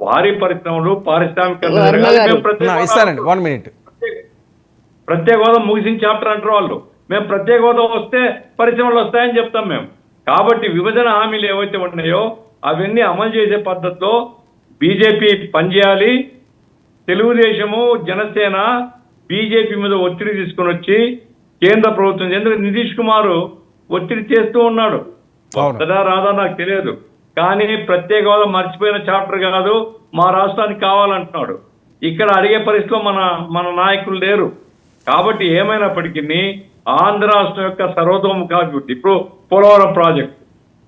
భారీ పరిశ్రమలు పారిశ్రామికరణ ఇస్తానండి 1 minute. ప్రత్యేక హోదా ముగిసిన చాప్టర్ అంటారు వాళ్ళు. మేము ప్రత్యేక హోదా వస్తే పరిశ్రమలు వస్తాయని చెప్తాం మేము. కాబట్టి విభజన హామీలు ఏవైతే ఉన్నాయో అవన్నీ అమలు చేసే పద్ధతిలో బీజేపీ పనిచేయాలి. తెలుగుదేశము జనసేన బీజేపీ మీద ఒత్తిడి తీసుకుని వచ్చి కేంద్ర ప్రభుత్వం, ఎందుకంటే నితీష్ కుమార్ ఒత్తిడి చేస్తూ ఉన్నాడు. వస్తుందా రాదా నాకు తెలియదు, కానీ ప్రత్యేక హోదా మర్చిపోయిన చాప్టర్ కాదు, మా రాష్ట్రానికి కావాలంటున్నాడు. ఇక్కడ అడిగే పరిస్థితిలో మన నాయకులు లేరు. కాబట్టి ఏమైనప్పటికీ ఆంధ్ర రాష్ట్రం యొక్క సర్వతోముఖాభివృద్ధి, ఇప్పుడు పోలవరం ప్రాజెక్టు,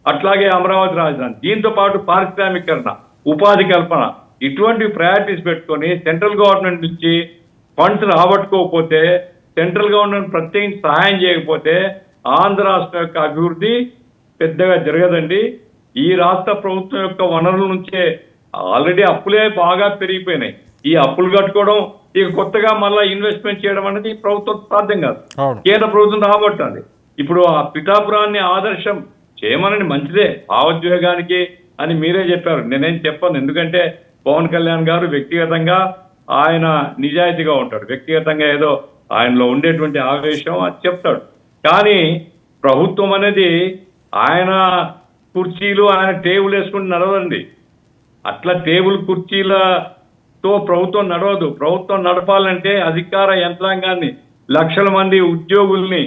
అట్లాగే అమరావతి రాజధాని, దీంతో పాటు పారిశ్రామికరణ, ఉపాధి కల్పన, ఇటువంటి ప్రయారిటీస్ పెట్టుకొని సెంట్రల్ గవర్నమెంట్ నుంచి ఫండ్స్ రాబట్టుకోకపోతే, సెంట్రల్ గవర్నమెంట్ ప్రత్యేకించి సహాయం చేయకపోతే ఆంధ్ర రాష్ట్రం యొక్క అభివృద్ధి పెద్దగా జరగదండి. ఈ రాష్ట్ర ప్రభుత్వం యొక్క వనరుల నుంచే ఆల్రెడీ అప్పులే బాగా పెరిగిపోయినాయి. ఈ అప్పులు కట్టుకోవడం, ఇక కొత్తగా మళ్ళీ ఇన్వెస్ట్మెంట్ చేయడం అనేది ప్రభుత్వం సాధ్యం కాదు. కేంద్ర ప్రభుత్వం రాబట్టాలి. ఇప్పుడు ఆ పిఠాపురాన్ని ఆదర్శం చేయమని మంచిదే భావోద్వేగానికి అని మీరే చెప్పారు, నేనేం చెప్పాను. ఎందుకంటే పవన్ కళ్యాణ్ గారు వ్యక్తిగతంగా ఆయన నిజాయితీగా ఉంటాడు, వ్యక్తిగతంగా ఏదో ఆయనలో ఉండేటువంటి ఆవేశం అది చెప్తాడు. కానీ ప్రభుత్వం అనేది ఆయన కుర్చీలు, ఆయన టేబుల్ వేసుకుని నడవండి. అట్లా టేబుల్ కుర్చీలతో ప్రభుత్వం నడవదు. ప్రభుత్వం నడపాలంటే అధికార యంత్రాంగాన్ని, లక్షల మంది ఉద్యోగుల్ని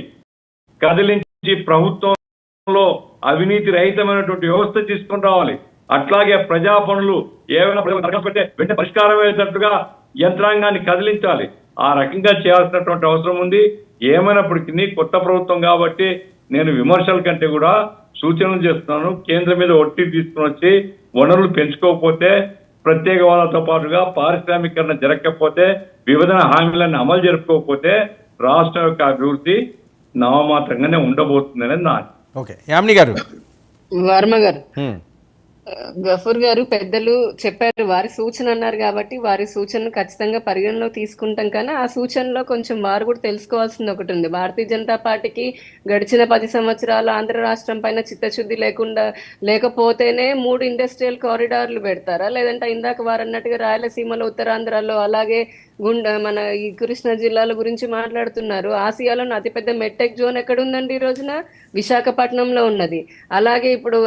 కదిలించి ప్రభుత్వంలో అవినీతి రహితమైనటువంటి వ్యవస్థ తీసుకుని రావాలి. అట్లాగే ప్రజా పనులు ఏమైనా వెంటనే పరిష్కారం అయ్యేటట్టుగా యంత్రాంగాన్ని కదిలించాలి. ఆ రకంగా చేయాల్సినటువంటి అవసరం ఉంది. ఏమైనప్పటికీ కొత్త ప్రభుత్వం కాబట్టి నేను విమర్శల కంటే కూడా సూచనలు చేస్తున్నాను. కేంద్రం మీద ఒత్తిడి తీసుకుని వచ్చి వనరులు పెంచుకోకపోతే, ప్రత్యేక హోదాతో పాటుగా పారిశ్రామికరణ జరగకపోతే, విభజన హామీలను అమలు జరుపుకోకపోతే రాష్ట్రం యొక్క అభివృద్ధి నామమాత్రంగానే ఉండబోతుంది అనేది నా. ఓకే, యామిని గారు. వర్మ గారు, గఫూర్ గారు పెద్దలు చెప్పారు, వారి సూచన అన్నారు కాబట్టి వారి సూచనను ఖచ్చితంగా పరిగణలో తీసుకుంటాం. కానీ ఆ సూచనలో కొంచెం వారు కూడా తెలుసుకోవాల్సింది ఒకటి ఉంది. భారతీయ జనతా పార్టీకి గడిచిన 10 సంవత్సరాలు ఆంధ్ర రాష్ట్రం పైన చిత్తశుద్ధి లేకపోతేనే 3 ఇండస్ట్రియల్ కారిడార్లు పెడతారా, లేదంటే ఇందాక వారు అన్నట్టుగా రాయలసీమలో, ఉత్తరాంధ్రలో, అలాగే మన ఈ కృష్ణా జిల్లాల గురించి మాట్లాడుతున్నారు. ఆసియాలోని అతిపెద్ద మెట్టెక్ జోన్ ఎక్కడుందండి ఈ రోజున? విశాఖపట్నంలో ఉన్నది. అలాగే ఇప్పుడు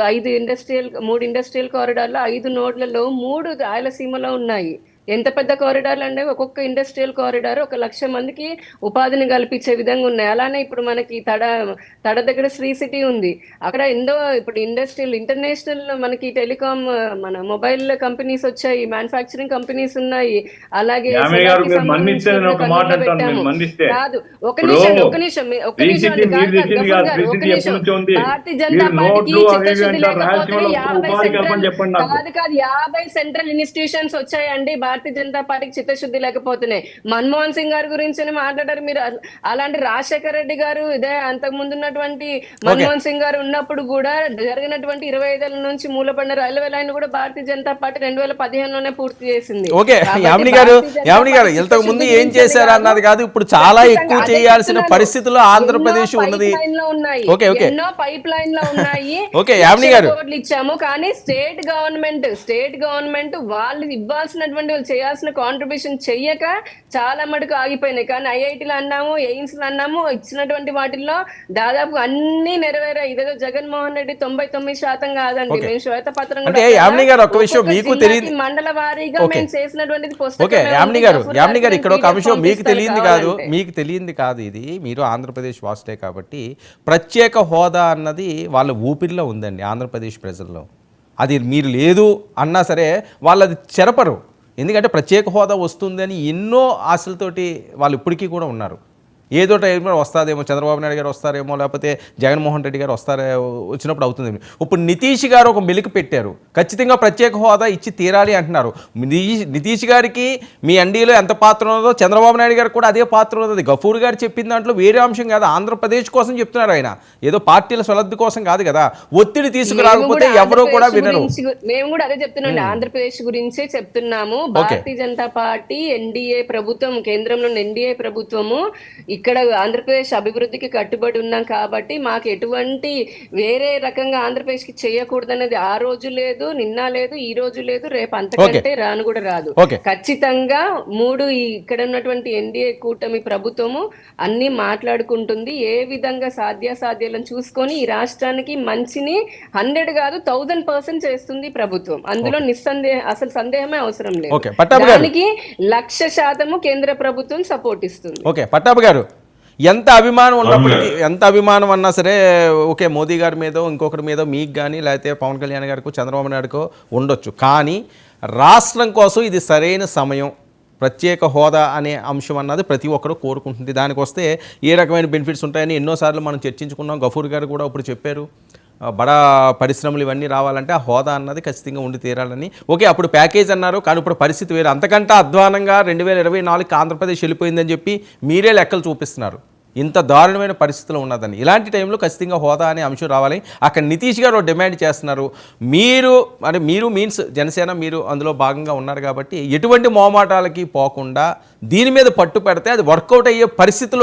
3 ఇండస్ట్రియల్ కారిడార్లు 5 నోడ్లలో 3 రాయలసీమలో ఉన్నాయి. ఎంత పెద్ద కారిడార్లు అంటే ఒక్కొక్క ఇండస్ట్రియల్ కారిడార్ 1,00,000 మందికి ఉపాధిని కల్పించే విధంగా ఉన్నాయి. అలానే ఇప్పుడు మనకి తడ దగ్గర శ్రీ సిటీ ఉంది, అక్కడ ఇప్పుడు ఇంటర్నేషనల్ మనకి టెలికాం, మన మొబైల్ కంపెనీస్ వచ్చాయి, మ్యానుఫ్యాక్చరింగ్ కంపెనీస్ ఉన్నాయి. అలాగే కాదు, ఒక నిమిషం భారతీయ జనతా పార్టీకి చిత్తశుద్ధి లేకపోతే 50 సెంట్రల్ ఇన్స్టిట్యూషన్స్ వచ్చాయండి. భారతీయ జనతా పార్టీకి చిత్తశుద్ధి లేకపోతున్నాయి. మన్మోహన్ సింగ్ గారి గురించి మాట్లాడారు మీరు. అలాంటి రాజశేఖర రెడ్డి గారు, ఇదే అంతకు ముందు ఉన్నటువంటి మన్మోహన్ సింగ్ గారు ఉన్నప్పుడు కూడా జరిగినటువంటి 25 ఏళ్ల నుంచి మూలపడిన రైల్వే లైన్ కూడా భారతీయ జనతా పార్టీ 2015లోనే పూర్తి చేసింది. ఓకే, యామిని గారు ఇంతకు ముందు ఏం చేశారు అన్నది కాదు, ఇప్పుడు చాలా ఎక్కువ చేయాల్సిన పరిస్థితుల్లో ఆంధ్రప్రదేశ్ ఉన్నది. ఎన్నో పైప్ లైన్ లో ఉన్నాయి. ఇచ్చాము, కానీ స్టేట్ గవర్నమెంట్ వాళ్ళు ఇవ్వాల్సినటువంటి, చేయాల్సిన కాంట్రిబ్యూషన్ చెయ్యక చాలా మటుకు ఆగిపోయినాయి. కానీ ఐఐటీలు అన్నాము, ఎయిమ్స్ అన్నాము, ఇచ్చినటువంటి వాటిల్లో దాదాపు అన్ని నెరవేరాయి. ఇదేదో జగన్మోహన్ రెడ్డి 99% కాదండి. మేము శ్వేతపత్రం మండల వారీగా మేము చేసినటువంటిది పుస్తకం. యామిని గారు, ఇక్కడ ఒక అంశం మీకు తెలియంది కాదు. ఇది మీరు ఆంధ్రప్రదేశ్ వాసులే కాబట్టి ప్రత్యేక హోదా అన్నది వాళ్ళ ఊపిరిలో ఉందండి ఆంధ్రప్రదేశ్ ప్రజల్లో. అది మీరు లేదు అన్నా సరే వాళ్ళు అది చెరపరు. ఎందుకంటే ప్రత్యేక హోదా వస్తుందని ఎన్నో ఆశలతోటి వాళ్ళు ఇప్పటికీ కూడా ఉన్నారు. ఏదో టైంలో వస్తుందేమో, చంద్రబాబు నాయుడు గారు వస్తారేమో, లేకపోతే జగన్మోహన్ రెడ్డి గారు వచ్చినప్పుడు అవుతుంది. ఇప్పుడు నితీష్ గారు ఒక మెలిక పెట్టారు, ఖచ్చితంగా ప్రత్యేక హోదా ఇచ్చి తీరాలి అంటున్నారు. నితీష్ గారికి మీ ఎన్డీఏలో ఎంత పాత్ర ఉన్నదో చంద్రబాబు నాయుడు గారికి కూడా అదే పాత్ర ఉన్నది. గఫూర్ గారు చెప్పిన దాంట్లో వేరే అంశం కాదు, ఆంధ్రప్రదేశ్ కోసం చెప్తున్నారు ఆయన, ఏదో పార్టీల స్వలబ్ధి కోసం కాదు కదా. ఒత్తిడి తీసుకురాకపోతే ఎవరో కూడా వినరు. మేము కూడా అదే చెప్తున్నాం, ఆంధ్రప్రదేశ్ గురించే చెప్తున్నాము. భారతీయ జనతా పార్టీ ఎన్డీఏ ప్రభుత్వం, కేంద్రంలో ఎన్డీఏ ప్రభుత్వము ఇక్కడ ఆంధ్రప్రదేశ్ అభివృద్ధికి కట్టుబడి ఉన్నాం కాబట్టి మాకు ఎటువంటి వేరే రకంగా ఆంధ్రప్రదేశ్ కి చేయకూడదనేది ఆ రోజు లేదు, నిన్న లేదు, ఈ రోజు లేదు, రేపు అంతకంటే రాను కూడా రాదు. ఖచ్చితంగా ఇక్కడ ఉన్నటువంటి ఎన్డీఏ కూటమి ప్రభుత్వము అన్ని మాట్లాడుకుంటుంది. ఏ విధంగా సాధ్యాసాధ్యాలను చూసుకొని ఈ రాష్ట్రానికి మంచిని 100 కాదు 1000% చేస్తుంది ప్రభుత్వం. అందులో అసలు సందేహమే అవసరం లేదు. దానికి 100% కేంద్ర ప్రభుత్వం సపోర్ట్ ఇస్తుంది. ఓకే పట్టాభి గారు, ఎంత అభిమానం ఉన్నప్పటికీ, ఎంత అభిమానం అన్నా సరే, ఓకే మోదీ గారి మీదో ఇంకొకరి మీదో మీకు కానీ లేకపోతే పవన్ కళ్యాణ్ గారికో చంద్రబాబు నాయుడుకో ఉండొచ్చు, కానీ రాష్ట్రం కోసం ఇది సరైన సమయం. ప్రత్యేక హోదా అనే అంశం అన్నది ప్రతి ఒక్కరూ కోరుకుంటుంది. దానికి వస్తే ఏ రకమైన బెనిఫిట్స్ ఉంటాయని ఎన్నోసార్లు మనం చర్చించుకున్నాం. గఫూర్ గారు కూడా ఇప్పుడు చెప్పారు, బడా పరిశ్రమలు ఇవన్నీ రావాలంటే ఆ హోదా అన్నది ఖచ్చితంగా ఉండి తీరాలని. ఓకే అప్పుడు ప్యాకేజ్ అన్నారు, కానీ ఇప్పుడు పరిస్థితి వేరు. అంతకంటే అధ్వానంగా 2024కి ఆంధ్రప్రదేశ్ వెళ్ళిపోయిందని చెప్పి మీరే లెక్కలు చూపిస్తున్నారు. ఇంత దారుణమైన పరిస్థితులు ఉన్నదని. ఇలాంటి టైంలో ఖచ్చితంగా హోదా అనే అంశం రావాలి. అక్కడ నితీష్ గారు డిమాండ్ చేస్తున్నారు. మీరు మీన్స్ జనసేన, మీరు అందులో భాగంగా ఉన్నారు కాబట్టి ఎటువంటి మోమాటాలకి పోకుండా దీని మీద పట్టు పెడితే అది వర్కౌట్ అయ్యే పరిస్థితుల్లో